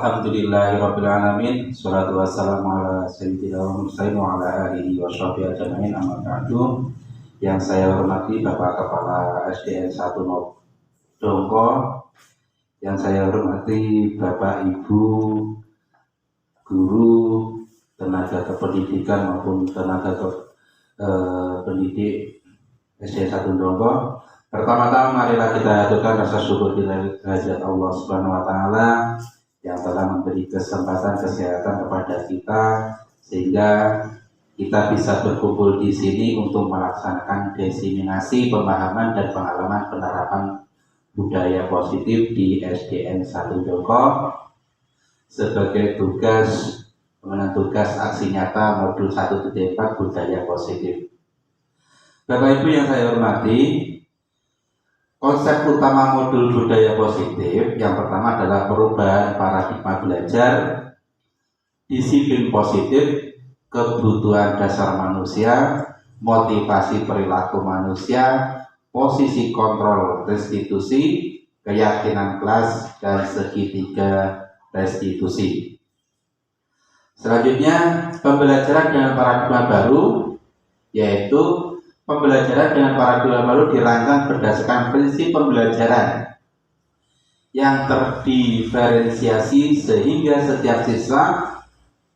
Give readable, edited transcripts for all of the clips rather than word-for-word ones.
Alhamdulillahirabbil alamin. Shalatu wassalamu ala sayyidina wa mursalin wa ala alihi wa sahbihi ajmain. Amma ba'du. Yang saya hormati Bapak Kepala SDN 1 Dongko, yang saya hormati Bapak Ibu guru, tenaga kependidikan maupun tenaga pendidik SDN 1 Dongko. Pertama-tama marilah kita haturkan rasa syukur kehadirat Allah Subhanahu wa taala yang telah memberi kesempatan kesehatan kepada kita sehingga kita bisa berkumpul di sini untuk melaksanakan diseminasi pemahaman dan pengalaman penerapan budaya positif di SDN 1 Dongko sebagai tugas aksi nyata modul 1.4 budaya positif. Bapak Ibu yang saya hormati, konsep utama modul budaya positif yang pertama adalah perubahan paradigma belajar, disiplin positif, kebutuhan dasar manusia, motivasi perilaku manusia, posisi kontrol restitusi, keyakinan kelas, dan segitiga restitusi. Selanjutnya, pembelajaran dengan paradigma baru, yaitu pembelajaran dengan paradigma baru dirancang berdasarkan prinsip pembelajaran yang terdiferensiasi sehingga setiap siswa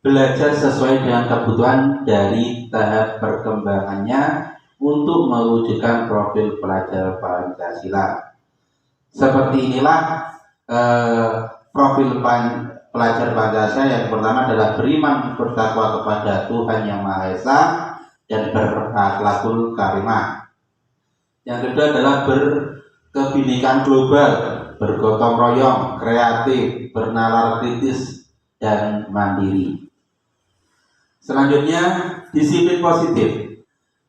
belajar sesuai dengan kebutuhan dari tahap perkembangannya untuk mewujudkan profil pelajar Pancasila. Seperti inilah profil pelajar Pancasila. Yang pertama adalah beriman bertakwa kepada Tuhan Yang Maha Esa dan berakhlakul karimah. Yang kedua adalah berkebinekaan global, bergotong royong, kreatif, bernalar kritis, dan mandiri. Selanjutnya, disiplin positif.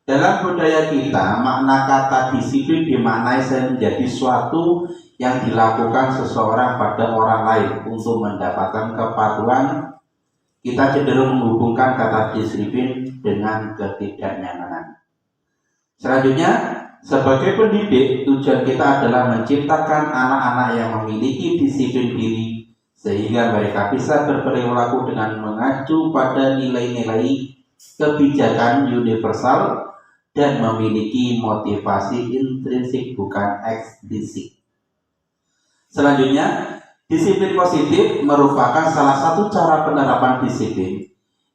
Dalam budaya kita, makna kata disiplin dimaknai menjadi suatu yang dilakukan seseorang pada orang lain untuk mendapatkan kepatuhan. Kita cenderung menghubungkan kata disiplin dengan ketidaknyamanan. Selanjutnya, sebagai pendidik, tujuan kita adalah menciptakan anak-anak yang memiliki disiplin diri sehingga mereka bisa berperilaku dengan mengacu pada nilai-nilai kebijakan universal dan memiliki motivasi intrinsik bukan eksplisit. Selanjutnya, disiplin positif merupakan salah satu cara penerapan disiplin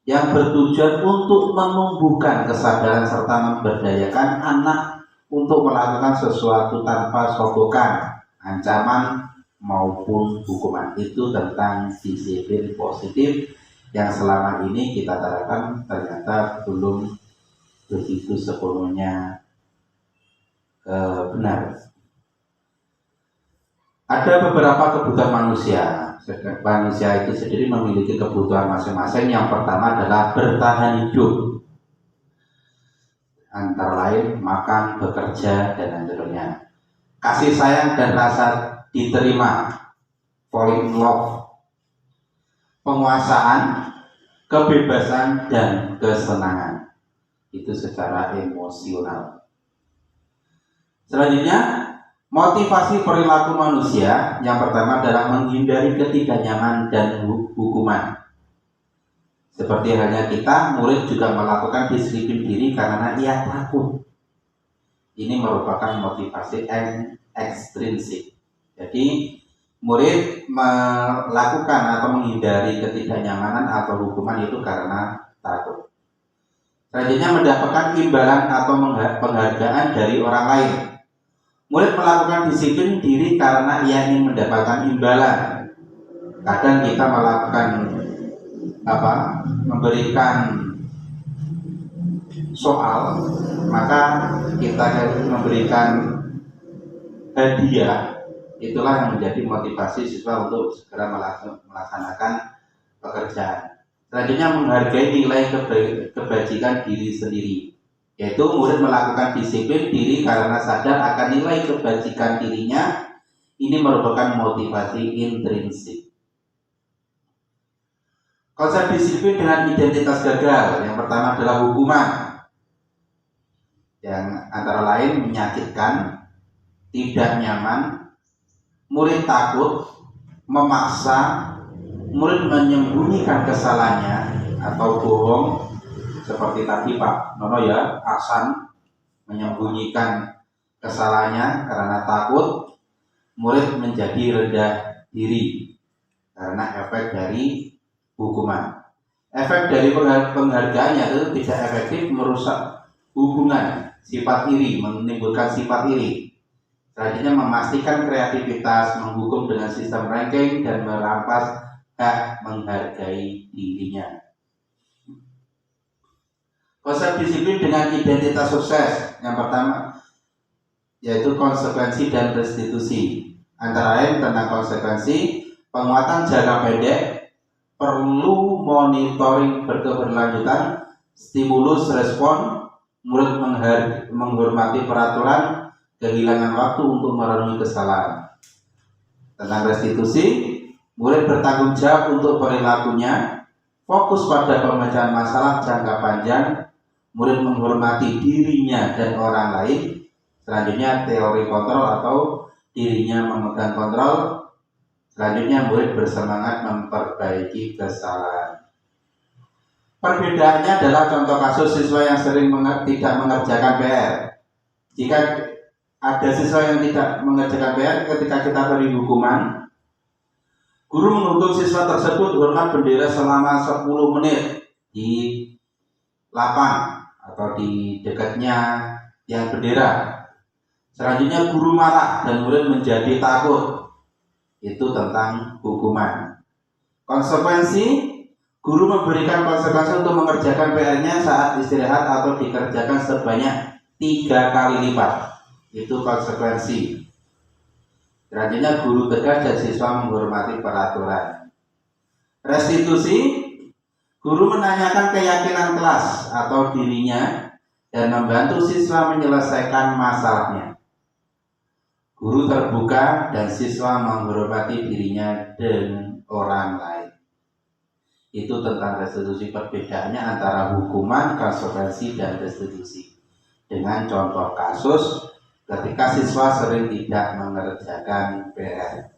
yang bertujuan untuk menumbuhkan kesadaran serta memberdayakan anak untuk melakukan sesuatu tanpa sogokan, ancaman, maupun hukuman. Itu tentang disiplin positif yang selama ini kita terapkan ternyata belum begitu sepenuhnya benar. Ada beberapa kebutuhan manusia. Manusia itu sendiri memiliki kebutuhan masing-masing. Yang pertama adalah bertahan hidup, antara lain makan, bekerja, dan lain sebagainya. Kasih sayang dan rasa diterima, falling in love, penguasaan, kebebasan, dan kesenangan. Itu secara emosional. Selanjutnya, motivasi perilaku manusia. Yang pertama adalah menghindari ketidaknyamanan dan hukuman. Seperti halnya kita, murid juga melakukan disiplin diri karena ia takut. Ini merupakan motivasi ekstrinsik. Jadi, murid melakukan atau menghindari ketidaknyamanan atau hukuman itu karena takut. Selanjutnya, mendapatkan imbalan atau penghargaan dari orang lain. Murid melakukan disiplin diri karena ia ingin mendapatkan imbalan. Kadang kita melakukan memberikan soal, maka kita harus memberikan hadiah. Itulah yang menjadi motivasi siswa untuk segera melaksanakan pekerjaan. Selanjutnya, menghargai nilai kebajikan diri sendiri, yaitu murid melakukan disiplin diri karena sadar akan nilai kebajikan dirinya. Ini merupakan motivasi intrinsik. Konsep disiplin dengan identitas gagal. Yang pertama adalah hukuman, yang antara lain menyakitkan, tidak nyaman, murid takut, memaksa, murid menyembunyikan kesalahannya atau bohong, seperti tadi Pak Nono ya, Aksan menyembunyikan kesalahannya karena takut, murid menjadi rendah diri karena efek dari hukuman. Efek dari penghargaannya itu tidak efektif, merusak hubungan, sifat iri, menimbulkan sifat iri. Selanjutnya memastikan kreativitas, menghukum dengan sistem ranking, dan merampas hak menghargai dirinya. Konsep disiplin dengan identitas sukses. Yang pertama yaitu konsekuensi dan restitusi. Antara lain tentang konsekuensi, penguatan jangka pendek, perlu monitoring berkeberlanjutan, stimulus respon, murid menghormati peraturan, kehilangan waktu untuk merenungi kesalahan. Tentang restitusi, murid bertanggung jawab untuk perilakunya, fokus pada pemecahan masalah jangka panjang, murid menghormati dirinya dan orang lain. Selanjutnya teori kontrol atau dirinya memegang kontrol. Selanjutnya murid bersemangat memperbaiki kesalahan. Perbedaannya adalah contoh kasus siswa yang sering tidak mengerjakan PR. Jika ada siswa yang tidak mengerjakan PR, ketika kita beri hukuman, guru menuntut siswa tersebut hormat bendera selama 10 menit di lapang atau di dekatnya yang bendera. Selanjutnya guru marah dan murid menjadi takut. Itu tentang hukuman. Konsekuensi, guru memberikan konsekuensi untuk mengerjakan PR-nya saat istirahat atau dikerjakan sebanyak 3 kali lipat. Itu konsekuensi. Selanjutnya guru tegas dan siswa menghormati peraturan. Restitusi, guru menanyakan keyakinan kelas atau dirinya dan membantu siswa menyelesaikan masalahnya. Guru terbuka dan siswa menghormati dirinya dan orang lain. Itu tentang restitusi. Perbedaannya antara hukuman, konsekuensi, dan restitusi. Dengan contoh kasus ketika siswa sering tidak mengerjakan PR.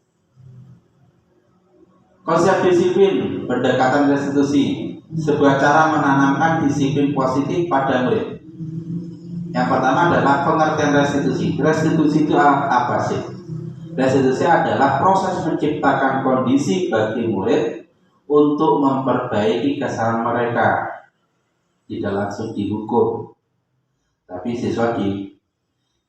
Konsep disiplin, pendekatan restitusi, sebuah cara menanamkan disiplin positif pada murid. Yang pertama adalah pengertian restitusi. Restitusi itu apa sih? Restitusi adalah proses menciptakan kondisi bagi murid untuk memperbaiki kesalahan mereka. Tidak langsung dihukum, tapi siswa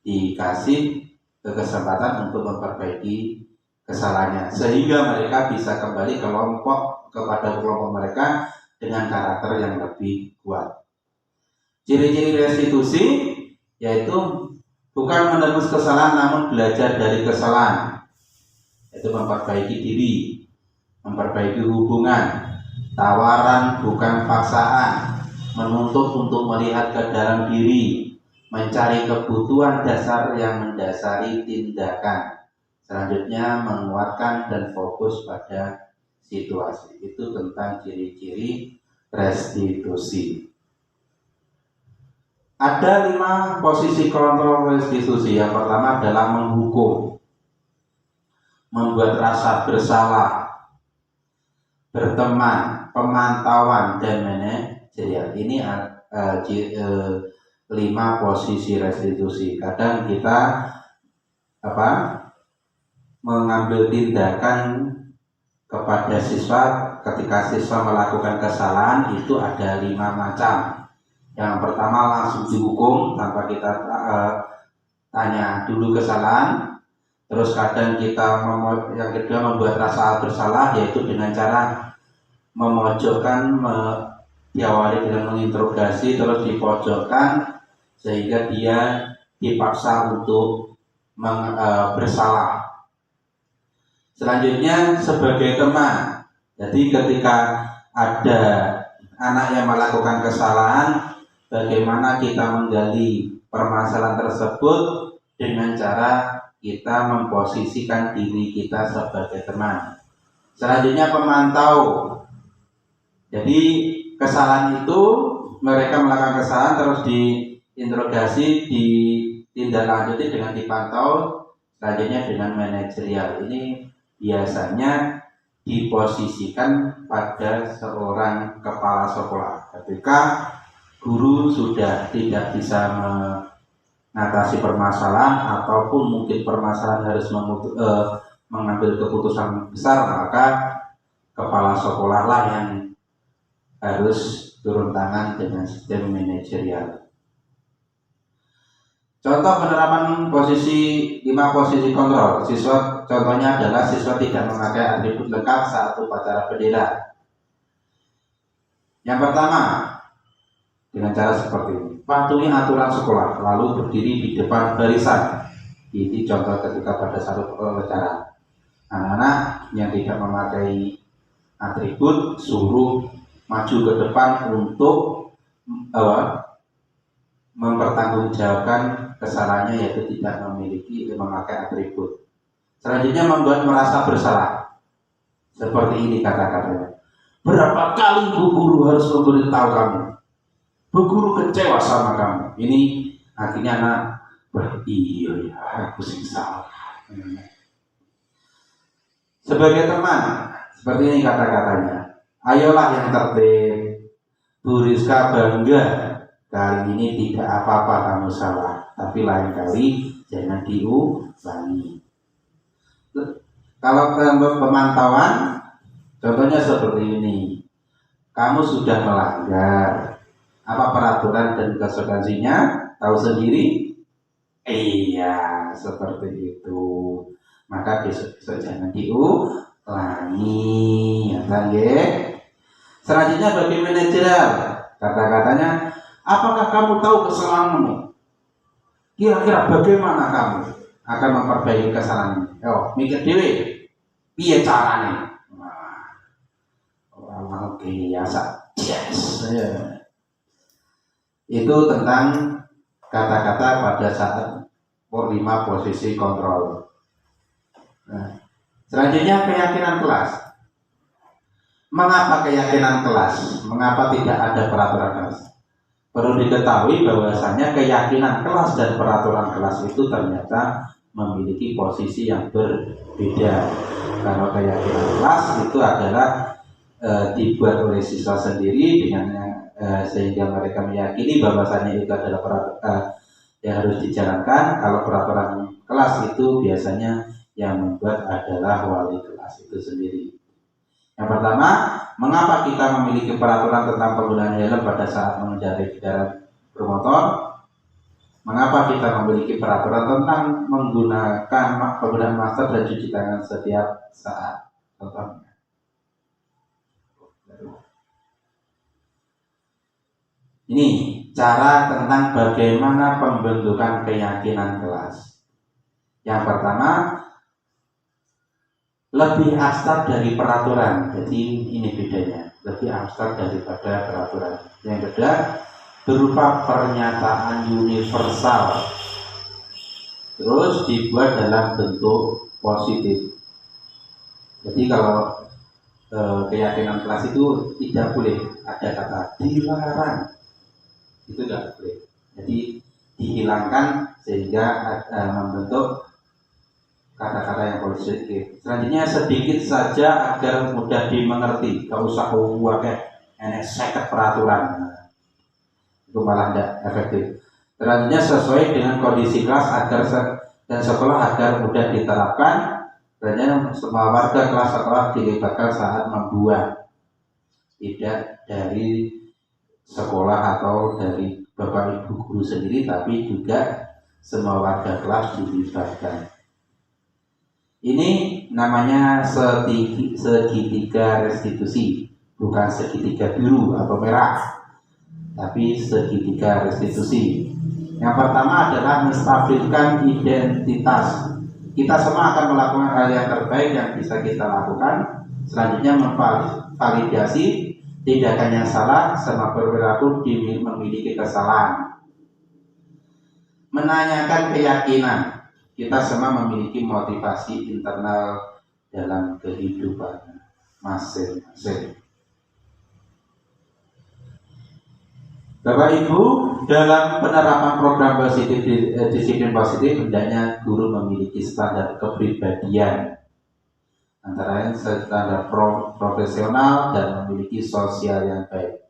dikasih kesempatan untuk memperbaiki kesalahannya, sehingga mereka bisa kembali kepada kelompok mereka dengan karakter yang lebih kuat. Ciri-ciri restitusi yaitu bukan menebus kesalahan namun belajar dari kesalahan, yaitu memperbaiki diri, memperbaiki hubungan, tawaran bukan paksaan, menuntut untuk melihat ke dalam diri, mencari kebutuhan dasar yang mendasari tindakan. Selanjutnya menguatkan dan fokus pada situasi. Itu tentang ciri-ciri restitusi. Ada 5 posisi kontrol restitusi. Yang pertama adalah menghukum, membuat rasa bersalah, berteman, pemantauan, dan manajerial. Ini 5 posisi restitusi. Kadang kita mengambil tindakan kepada siswa ketika siswa melakukan kesalahan itu ada 5 macam. Yang pertama langsung dihukum tanpa kita tanya dulu kesalahan. Terus kadang yang kedua membuat rasa bersalah, yaitu dengan cara memojokkan, diawali dengan menginterogasi terus dipojokkan sehingga dia dipaksa untuk bersalah. Selanjutnya sebagai teman. Jadi ketika ada anak yang melakukan kesalahan, bagaimana kita menggali permasalahan tersebut dengan cara kita memposisikan diri kita sebagai teman. Selanjutnya pemantau. Jadi kesalahan itu mereka melakukan kesalahan terus diinterogasi, ditindaklanjuti dengan dipantau. Selanjutnya dengan manajerial. Ini biasanya diposisikan pada seorang kepala sekolah. Ketika guru sudah tidak bisa mengatasi permasalahan ataupun mungkin permasalahan harus mengambil keputusan besar, maka kepala sekolah lah yang harus turun tangan dengan sistem manajerial. Contoh penerapan 5 posisi kontrol siswa, contohnya adalah siswa tidak memakai atribut lengkap saat upacara bendera. Yang pertama, dengan cara seperti ini: patuhi aturan sekolah, lalu berdiri di depan barisan. Ini contoh ketika pada satu upacara. Anak-anak yang tidak memakai atribut suruh maju ke depan untuk mempertanggungjawabkan kesalahannya, yaitu tidak memakai atribut. Selanjutnya membuat merasa bersalah. Seperti ini kata-katanya: berapa kali bu guru harus memberitahu kamu? Bu guru kecewa sama kamu. Ini akhirnya anak iya ya, aku sih salah. Sebagai teman, seperti ini kata-katanya: ayolah yang tertib, Bu Rizka bangga, kali ini tidak apa-apa kamu salah, tapi lain kali jangan diulangi. Kalau pemantauan, contohnya seperti ini: kamu sudah melanggar, apa peraturan dan konsekuensinya tahu sendiri? Iya, seperti itu. Maka besok jangan diulangi, ya kan ya? Selanjutnya bagi manajerial, kata-katanya: apakah kamu tahu kesalahanmu? Kira-kira bagaimana kamu akan memperbaiki kesalahan ini? Yo, mikir dewe, piye carane? Orang biasa, yes. Itu tentang kata-kata pada saat 5 posisi kontrol. Nah, selanjutnya keyakinan kelas. Mengapa keyakinan kelas? Mengapa tidak ada peraturan kelas? Perlu diketahui bahwasanya keyakinan kelas dan peraturan kelas itu ternyata memiliki posisi yang berbeda. Kalau keyakinan kelas itu adalah dibuat oleh siswa sendiri dengan sehingga mereka meyakini bahwasanya itu adalah peraturan yang harus dijalankan. Kalau peraturan kelas itu biasanya yang membuat adalah wali kelas itu sendiri. Yang pertama, mengapa kita memiliki peraturan tentang penggunaan helm pada saat mengendarai kendaraan bermotor? Mengapa kita memiliki peraturan tentang menggunakan penggunaan masker dan cuci tangan setiap saat? Contohnya, ini cara tentang bagaimana pembentukan keyakinan kelas. Yang pertama, lebih abstrak dari peraturan. Jadi ini bedanya, lebih abstrak daripada peraturan. Yang kedua, berupa pernyataan universal, terus dibuat dalam bentuk positif. Jadi kalau keyakinan kelas itu tidak boleh ada kata dilarang, itu tidak boleh. Jadi dihilangkan sehingga membentuk kata-kata yang positif. Selanjutnya, sedikit saja agar mudah dimengerti. Gak usah kayak seket peraturan, itu malah tidak efektif. Selanjutnya, sesuai dengan kondisi kelas dan sekolah agar mudah diterapkan. Selanjutnya, semua warga kelas sekolah dilibatkan saat membuat, tidak dari sekolah atau dari bapak ibu guru sendiri, tapi juga semua warga kelas dilibatkan. Ini namanya segitiga restitusi, bukan segitiga biru atau merah, tapi segitiga restitusi. Yang pertama adalah menstabilkan identitas. Kita semua akan melakukan hal yang terbaik yang bisa kita lakukan. Selanjutnya, memvalidasi tindakan yang salah, semua perilaku memiliki kesalahan. Menanyakan keyakinan. Kita semua memiliki motivasi internal dalam kehidupan masing-masing. Bapak Ibu, dalam penerapan program positif disiplin positif, hendaknya guru memiliki standar kepribadian antara lain standar profesional dan memiliki sosial yang baik,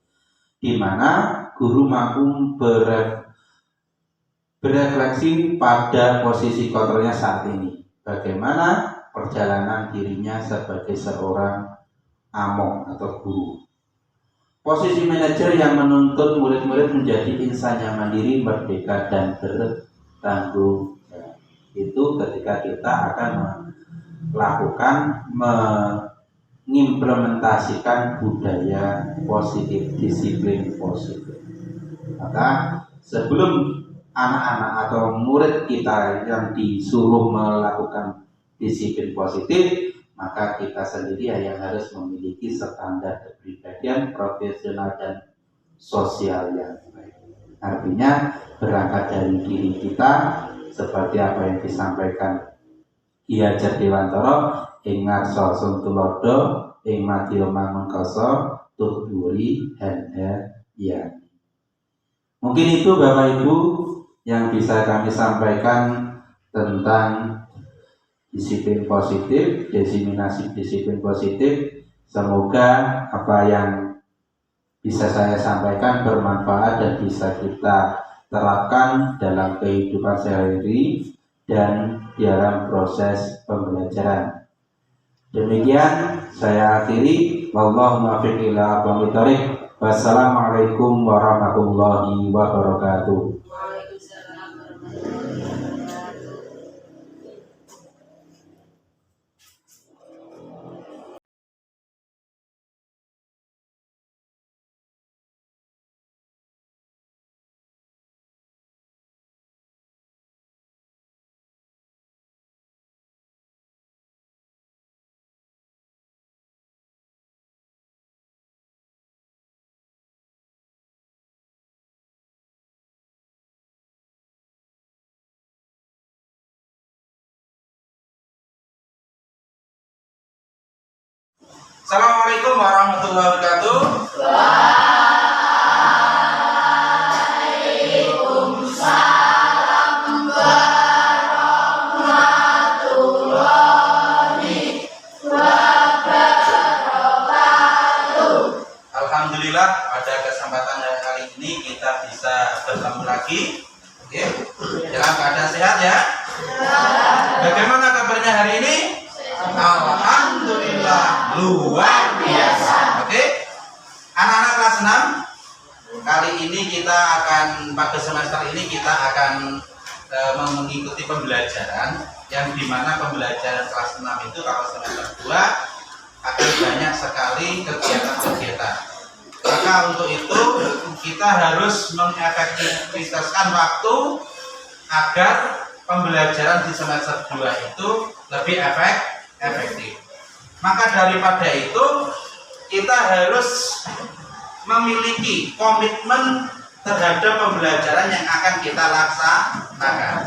di mana guru mampu berefleksi pada posisi kontrolnya saat ini, bagaimana perjalanan dirinya sebagai seorang among atau guru. Posisi manajer yang menuntut murid-murid menjadi insan yang mandiri, merdeka, dan bertanggung jawab. Itu ketika kita akan melakukan mengimplementasikan budaya positif, disiplin positif. Maka sebelum anak-anak atau murid kita yang disuruh melakukan disiplin positif, maka kita sendiri yang harus memiliki standar kepribadian profesional dan sosial yang baik. Artinya berangkat dari diri kita, seperti apa yang disampaikan Ki Hajar Dewantara, ing ngarsa sun tulodo, ing madya mangkoso, tuh duri handa ya. Mungkin itu Bapak Ibu yang bisa kami sampaikan tentang disiplin positif, diseminasi disiplin positif. Semoga apa yang bisa saya sampaikan bermanfaat dan bisa kita terapkan dalam kehidupan sehari-hari dan dalam proses pembelajaran. Demikian saya akhiri. Wallahu muwaffiq ila aqwamit thoriq. Wassalamualaikum warahmatullahi wabarakatuh. Assalamualaikum warahmatullahi wabarakatuh. Waalaikumsalam warahmatullahi wabarakatuh. Alhamdulillah pada kesempatan kali ini kita bisa bertemu lagi. Oke, dalam keadaan sehat ya. Bagaimana kabarnya hari ini? Alhamdulillah luar biasa. Oke, anak-anak kelas 6, kali ini kita akan pada semester ini kita akan mengikuti pembelajaran yang dimana pembelajaran kelas 6 itu kalau semester 2 akan banyak sekali kegiatan-kegiatan. Maka untuk itu kita harus mengefektifkan waktu agar pembelajaran di semester 2 itu lebih efektif. Maka daripada itu kita harus memiliki komitmen terhadap pembelajaran yang akan kita laksanakan.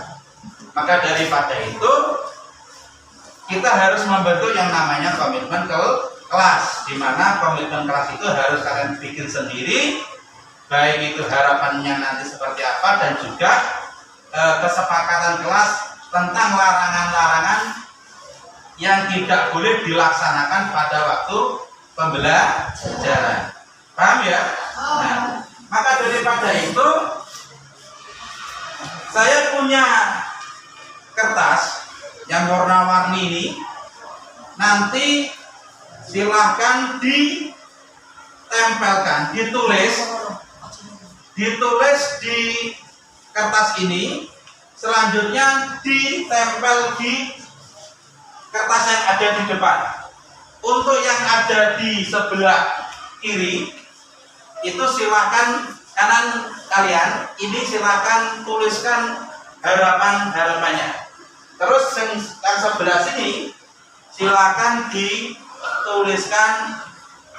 Maka daripada itu kita harus membentuk yang namanya komitmen kelas, di mana komitmen kelas itu harus kalian bikin sendiri, baik itu harapannya nanti seperti apa dan juga kesepakatan kelas tentang larangan-larangan yang tidak boleh dilaksanakan pada waktu pembelajaran. Paham ya? Nah, maka daripada itu saya punya kertas yang warna-warni ini, nanti silahkan ditempelkan, ditulis di kertas ini, selanjutnya ditempel di kertas yang ada di depan. Untuk yang ada di sebelah kiri itu silakan kanan kalian ini silakan tuliskan harapannya. Terus yang sebelah sini silakan dituliskan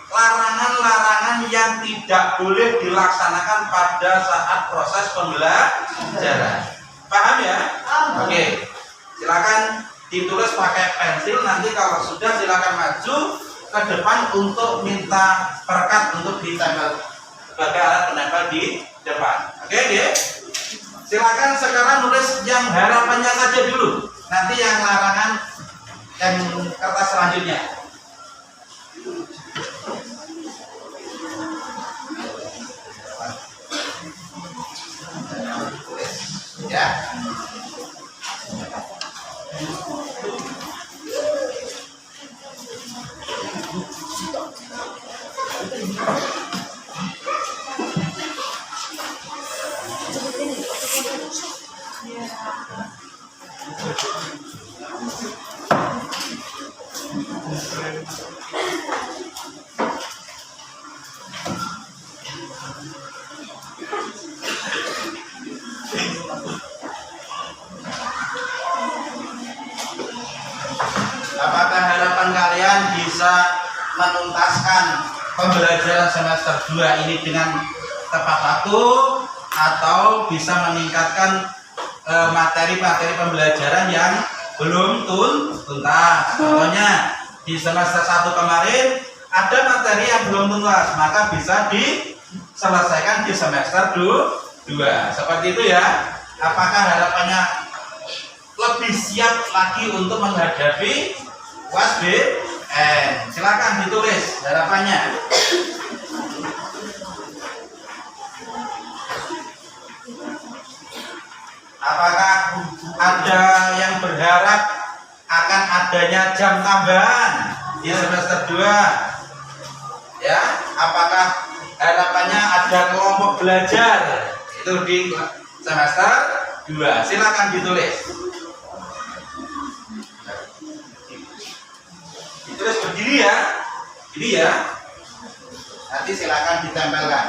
larangan-larangan yang tidak boleh dilaksanakan pada saat proses pembelajaran. Paham ya? Oke. Silakan ditulis pakai pensil, nanti kalau sudah silakan maju ke depan untuk minta perekat untuk ditempel sebagai alat penempel di depan. Oke, ya? Silakan sekarang nulis yang harapannya saja dulu. Nanti yang larangan yang kertas selanjutnya. Ya. Apakah harapan kalian bisa menuntaskan pembelajaran semester 2 ini dengan tepat waktu atau bisa meningkatkan materi-materi pembelajaran yang belum tuntas? Contohnya di semester 1 kemarin ada materi yang belum tuntas, maka bisa diselesaikan di semester 2. Seperti itu ya. Apakah harapannya lebih siap lagi untuk menghadapi UAS BN? Silakan ditulis harapannya. Apakah ada yang berharap akan adanya jam tambahan di semester 2? Ya, apakah harapannya ada kelompok belajar itu di semester 2? Silakan ditulis. Ditulis berdiri ya. Ini ya. Nanti silakan ditempelkan.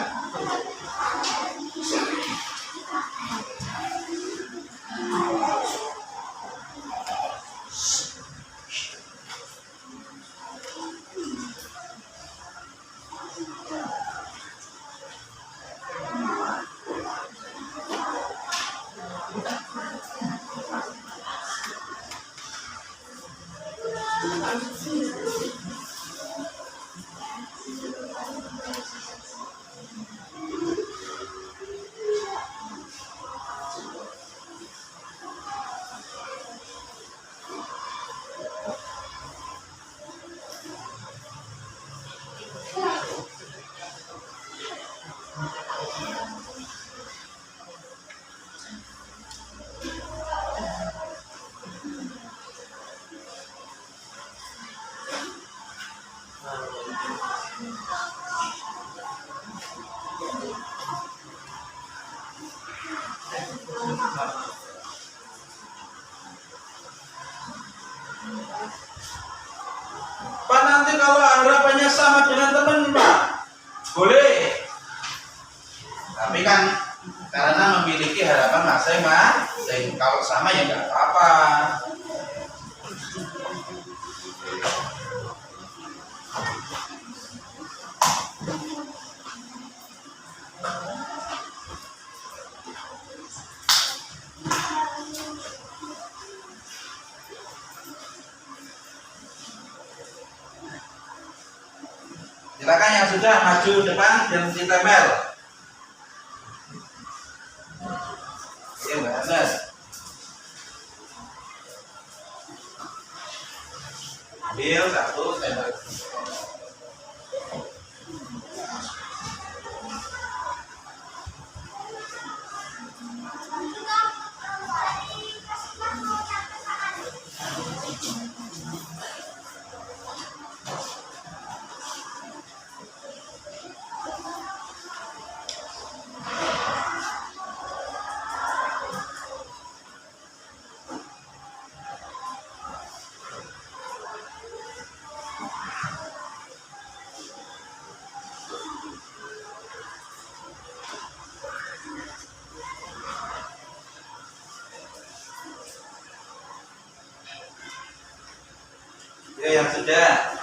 Pak, nanti kalau harapannya sama dengan teman Pak, boleh. Tapi kan karena memiliki harapan masing-masing, kalau sama ya nggak apa-apa. Silakan yang sudah maju depan dan ditempel. Ya Mbak Anas. Ambil satu tempel. Ya yang sudah.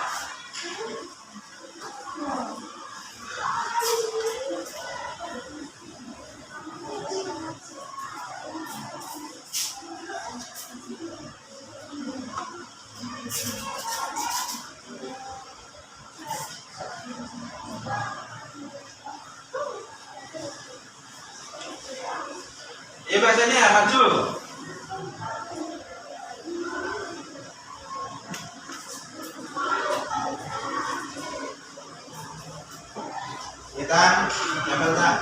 Ya bahasanya maju. Tan, nempel Tan.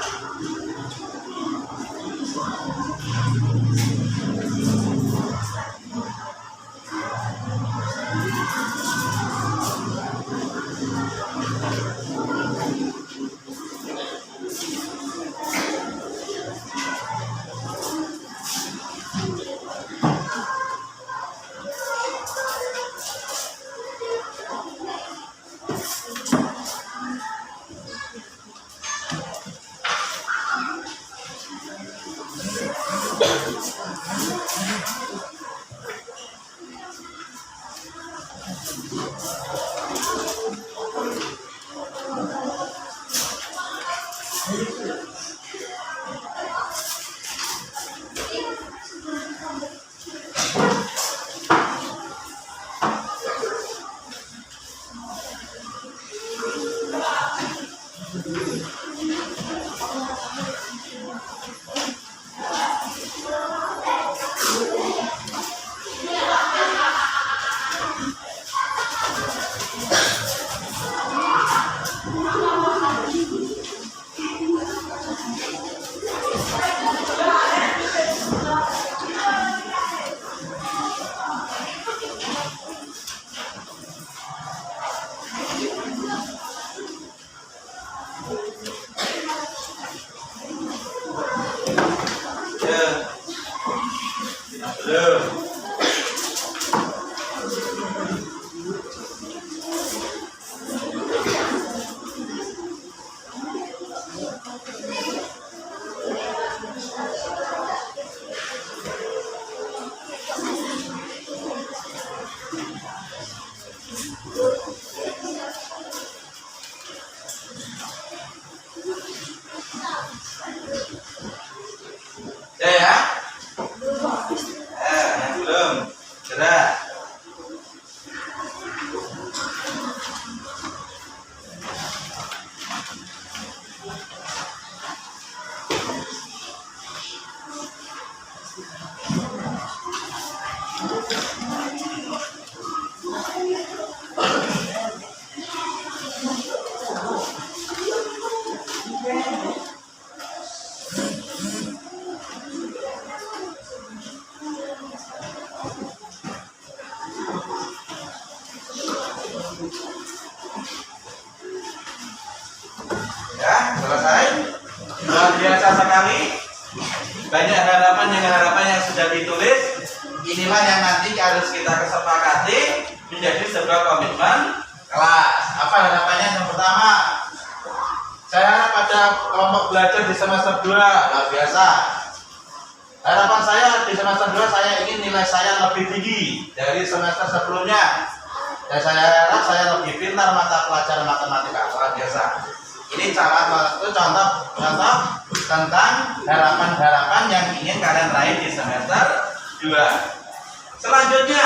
Ya, selesai. Luar biasa sekali. Banyak harapan yang sudah ditulis. Inilah yang nanti harus kita kesepakati menjadi sebuah komitmen kelas. Apa harapannya? Yang pertama, saya harap pada kelompok belajar di semester 2 luar biasa. Harapan saya di semester 2 saya ingin nilai saya lebih tinggi dari semester sebelumnya. Dan saya harap saya lebih pintar mata pelajaran matematika luar biasa. Ini contoh tentang harapan-harapan yang ingin kalian raih di semester 2. Selanjutnya,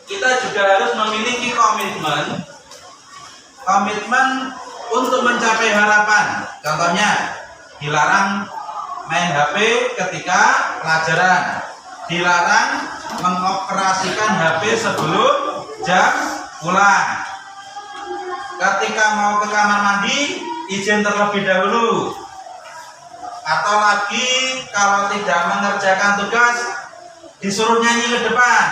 kita juga harus memiliki komitmen untuk mencapai harapan. Contohnya, dilarang main HP ketika pelajaran, dilarang mengoperasikan HP sebelum jam pulang. Ketika mau ke kamar mandi, izin terlebih dahulu. Atau lagi kalau tidak mengerjakan tugas, disuruh nyanyi ke depan.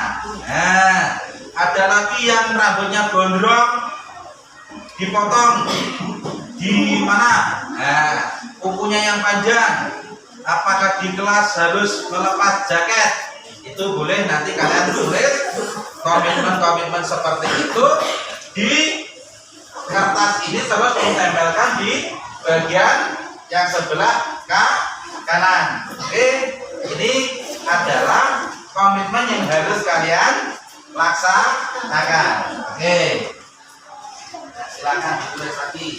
Nah, ada lagi yang rambutnya gondrong, dipotong di mana? Nah, kukunya yang panjang. Apakah di kelas harus melepas jaket? Itu boleh, nanti kalian tulis komitmen seperti itu di kertas ini, terus ditempelkan di bagian yang sebelah kanan. Oke, ini adalah komitmen yang harus kalian laksanakan. Oke, silakan ditulis lagi.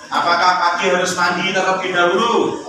Apakah pagi harus mandi terlebih dahulu?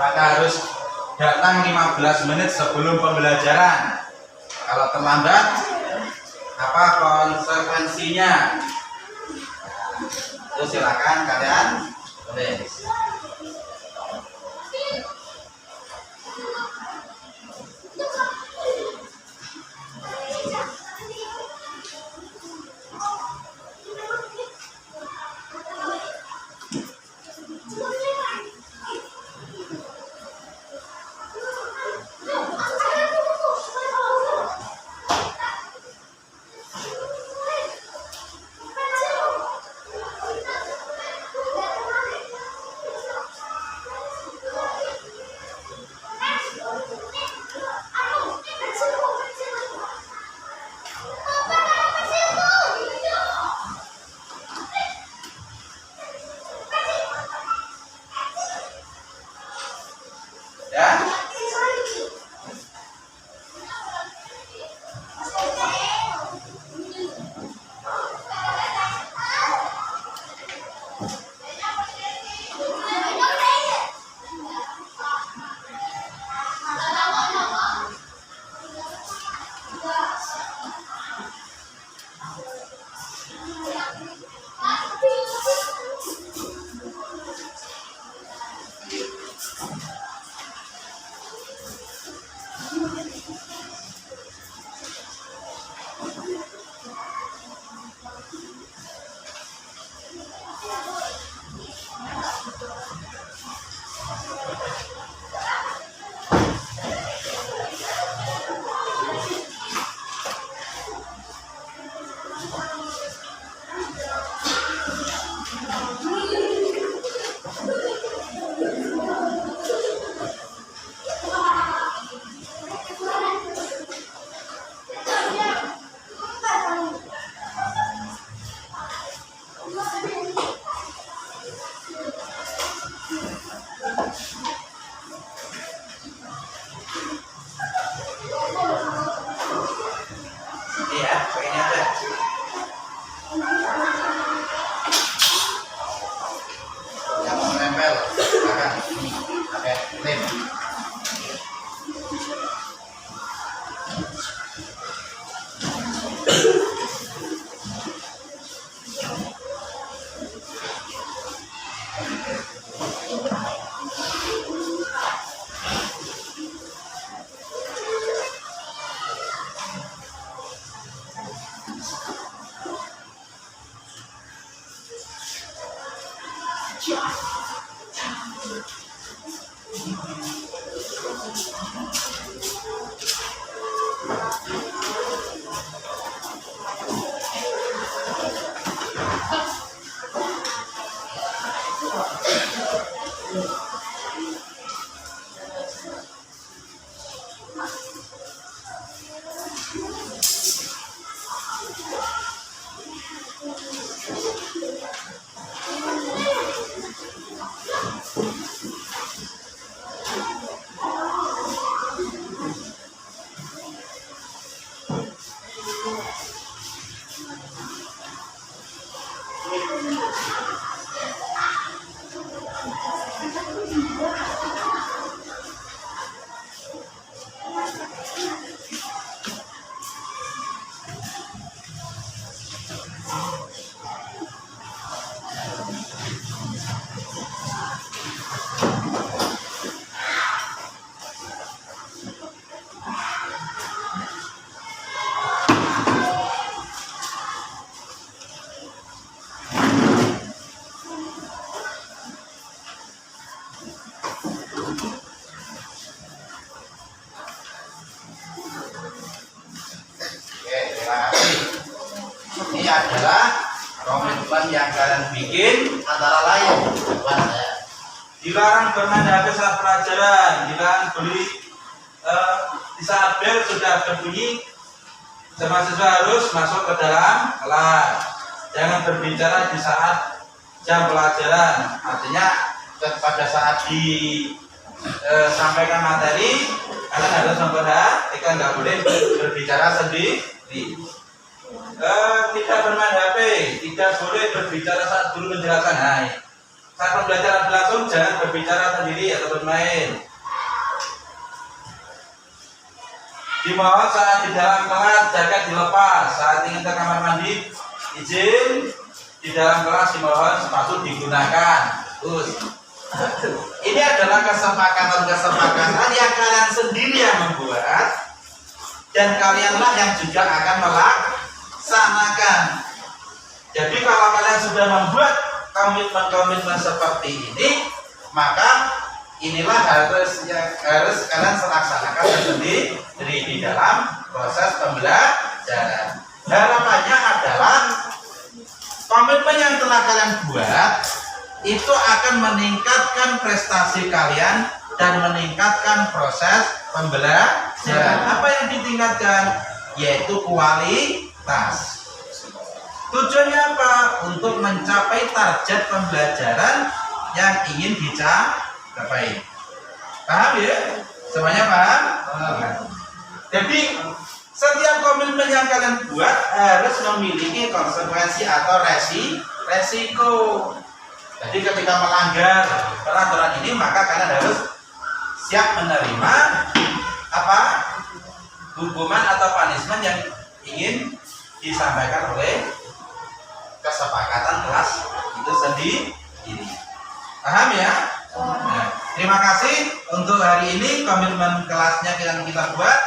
Maka harus datang 15 menit sebelum pembelajaran. Kalau terlambat, apa konsekuensinya? Itu silakan kalian tulis. Ya. Iya, begini aja. Yang mau nempel, silakan. Pakai lem. adalah komitmen yang kalian bikin antara lain. Dilarang bermain HP saat pelajaran, dilarang beli di saat bel sudah berbunyi, mahasiswa harus masuk ke dalam kelas. Jangan berbicara di saat jam pelajaran. Artinya pada saat disampaikan materi, kalian harus memperhatikan, nggak boleh berbicara sendiri. Tidak bermain HP, tidak boleh berbicara saat guru menjelaskan. Saat pembelajaran berlangsung jangan berbicara sendiri atau bermain. Dimohon saat di dalam kelas jaket dilepas. Saat ingin ke kamar mandi izin. Di dalam kelas dimohon sepatu digunakan. Terus ini adalah kesepakatan yang kalian sendiri yang membuat, dan kalianlah yang juga akan melaksanakan. Jadi kalau kalian sudah membuat komitmen seperti ini, maka inilah harus kalian laksanakan sendiri di dalam proses pembelajaran. Harapannya adalah komitmen yang telah kalian buat itu akan meningkatkan prestasi kalian dan meningkatkan proses pembelajaran. Apa yang ditingkatkan? Yaitu kualitas. Tujuannya apa? Untuk mencapai target pembelajaran yang ingin dicapai. Paham ya? Semuanya paham? Jadi setiap komitmen yang kalian buat harus memiliki konsekuensi atau resiko. Jadi ketika melanggar peraturan ini, maka kalian harus siap menerima hukuman atau punishment yang ingin disampaikan oleh kesepakatan kelas itu sendiri. Paham ya? Nah, terima kasih untuk hari ini komitmen kelasnya yang kita buat.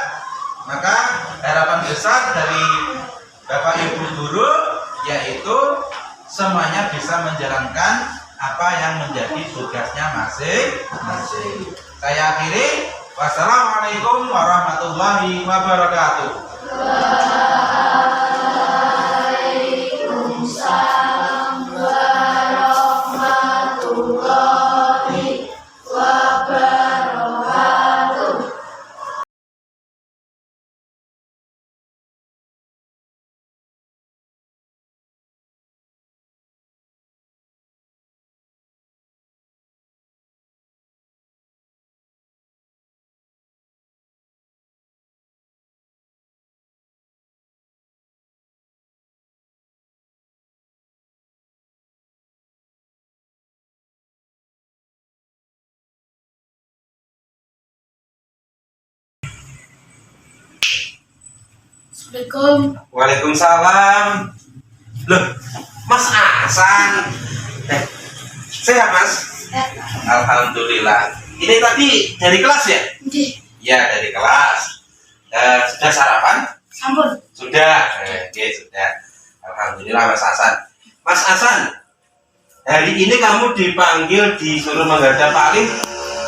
Maka harapan besar dari Bapak Ibu guru yaitu semuanya bisa menjalankan apa yang menjadi tugasnya masing-masing. Saya akhiri. Wassalamualaikum warahmatullahi wabarakatuh. Waalaikumsalam warahmatullahi wabarakatuh. Assalamualaikum. Waalaikumsalam. Loh, Mas Hasan. Sehat Mas? Alhamdulillah. Ini tadi dari kelas ya? Ya, dari kelas. Sudah sarapan? Sampun. Sudah. Sudah. Alhamdulillah Mas Hasan. Mas Hasan, hari ini kamu dipanggil disuruh menghadap alim.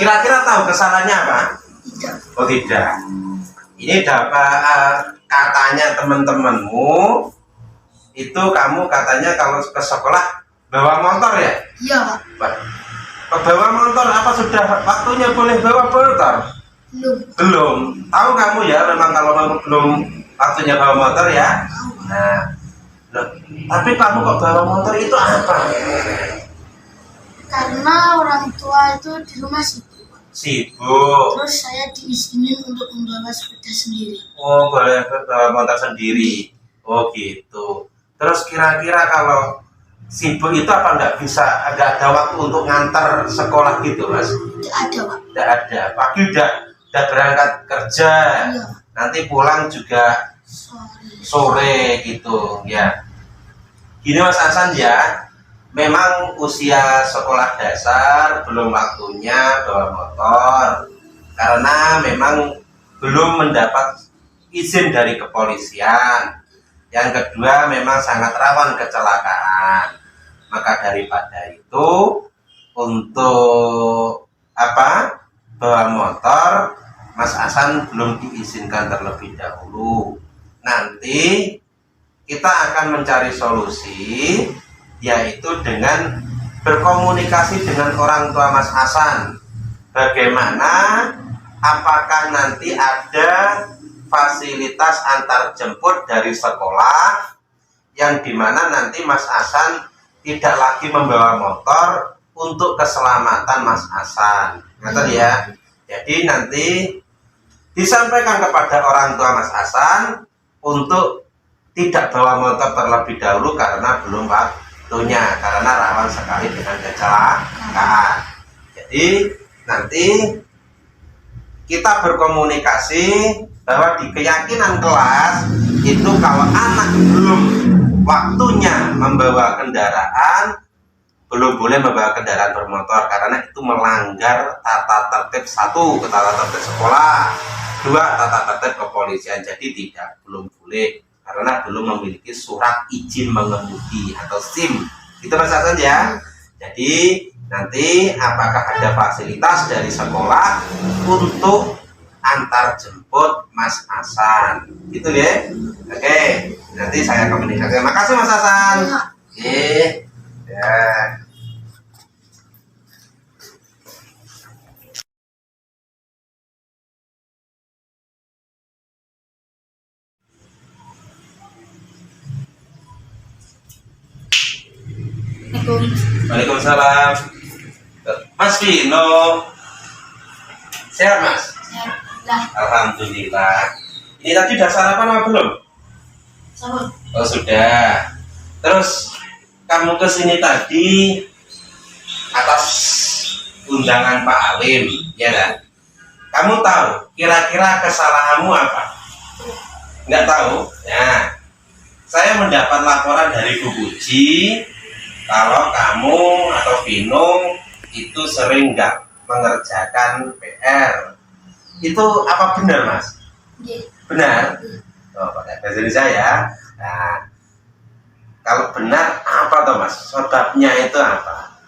Kira-kira tahu kesalahannya apa? Tidak. Oh tidak. Ini dapat katanya teman-temanmu itu kamu katanya kalau ke sekolah bawa motor ya? Iya, Pak. Bawa motor apa sudah waktunya boleh bawa motor? Belum. Tahu kamu ya memang kalau belum waktunya bawa motor ya? Nah, loh, tapi kamu kok bawa motor itu apa? Karena orang tua itu di rumah Sibuk. Terus saya diizinin untuk membawa sepeda sendiri. Oh, boleh bawa motor sendiri. Oh gitu. Terus kira-kira kalau sibuk itu apa nggak ada waktu untuk ngantar sekolah gitu Mas? Tidak ada, Pak. Tidak ada. Pagi udah berangkat kerja. Iya. Nanti pulang juga sore gitu ya. Gini Mas Hasan ya. Memang usia sekolah dasar belum waktunya bawa motor karena memang belum mendapat izin dari kepolisian. Yang kedua memang sangat rawan kecelakaan. Maka daripada itu untuk bawa motor Mas Hasan belum diizinkan terlebih dahulu. Nanti kita akan mencari solusi, yaitu dengan berkomunikasi dengan orang tua Mas Hasan. Bagaimana, apakah nanti ada fasilitas antar jemput dari sekolah yang dimana nanti Mas Hasan tidak lagi membawa motor untuk keselamatan Mas Hasan. Ngerti ya? Jadi nanti disampaikan kepada orang tua Mas Hasan untuk tidak bawa motor terlebih dahulu karena belum waktunya, karena rawan sekali dengan kecelakaan. Jadi nanti kita berkomunikasi bahwa di keyakinan kelas itu kalau anak belum waktunya membawa kendaraan, belum boleh membawa kendaraan bermotor karena itu melanggar tata tertib, 1 tata tertib sekolah, 2 tata tertib kepolisian. Jadi belum boleh karena belum memiliki surat izin mengemudi atau SIM. Itu Mas Hasan ya. Jadi nanti apakah ada fasilitas dari sekolah untuk antar jemput Mas Hasan? Gitu ya. Oke, nanti saya komunikasi. Terima kasih Mas Hasan. Oke. Ya. Waalaikumsalam. Mas Vino, sehat Mas? Sehat. Alhamdulillah. Ini tadi udah sarapan apa belum? Sama. Oh sudah. Terus kamu kesini tadi atas undangan Pak Alim, ya kan? Kamu tahu kira-kira kesalahanmu apa? Nggak tahu? Nah, saya mendapat laporan dari Bu Puji kalau kamu atau Vino itu sering nggak mengerjakan PR. Itu apa benar Mas? Iya. Benar? Oh, pakai bahasa Indonesia ya. Nah, kalau benar apa toh Mas? Sebabnya itu apa?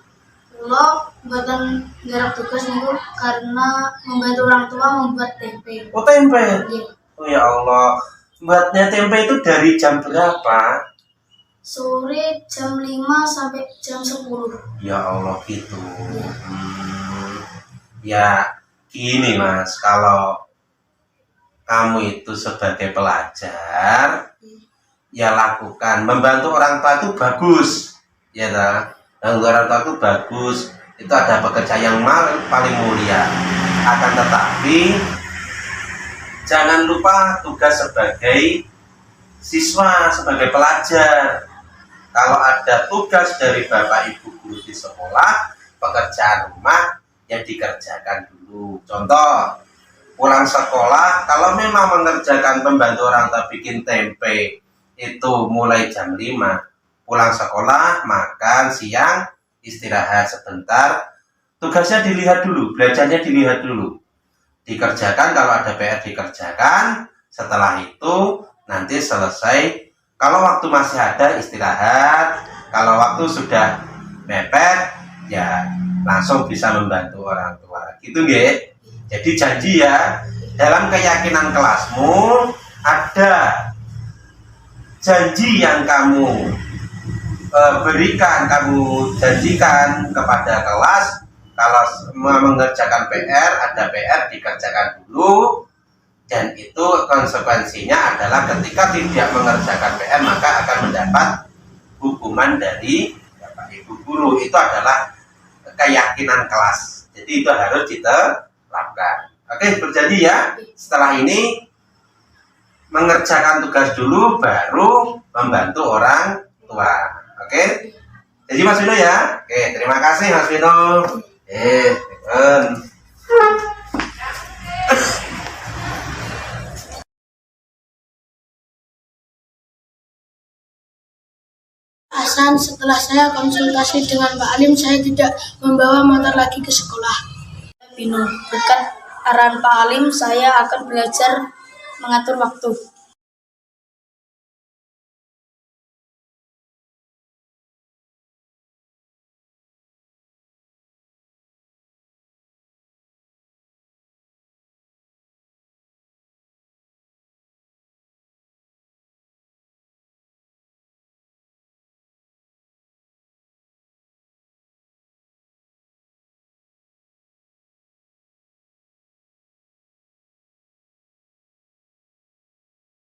Kalau buatan garap tugas itu karena membantu orang tua membuat tempe. Oh tempe? Iya. Oh ya Allah. Buatnya tempe itu dari jam berapa? Sore jam 5 sampai jam 10. Ya Allah gitu. Ya gini Mas, kalau kamu itu sebagai pelajar, ya lakukan. Membantu orang tua itu bagus, ya tak? Membantu orang tua itu bagus. Itu ada pekerjaan yang paling mulia. Akan tetapi jangan lupa tugas sebagai siswa, sebagai pelajar. Kalau ada tugas dari Bapak Ibu guru di sekolah, pekerjaan rumah yang dikerjakan dulu. Contoh, pulang sekolah, kalau memang mengerjakan pembantu orang tua bikin tempe itu mulai jam 5, pulang sekolah, makan, siang, istirahat sebentar, tugasnya dilihat dulu, belajarnya dilihat dulu. Dikerjakan, kalau ada PR dikerjakan, setelah itu nanti selesai. Kalau waktu masih ada istirahat, kalau waktu sudah mepet ya langsung bisa membantu orang tua. Gitu nggih. Jadi janji ya, dalam keyakinan kelasmu ada janji yang kamu berikan, kamu janjikan kepada kelas. Kalau mengerjakan PR, ada PR dikerjakan dulu. Dan itu konsekuensinya adalah ketika tidak mengerjakan PR maka akan mendapat hukuman dari Bapak Ibu guru. Itu adalah keyakinan kelas. Jadi itu harus diterapkan. Oke, berjanji ya. Setelah ini mengerjakan tugas dulu baru membantu orang tua. Oke. Jadi Mas Vino ya. Oke, terima kasih Mas Vino. Hasan, setelah saya konsultasi dengan Pak Alim, saya tidak membawa motor lagi ke sekolah. Vino, berkat arahan Pak Alim, saya akan belajar mengatur waktu.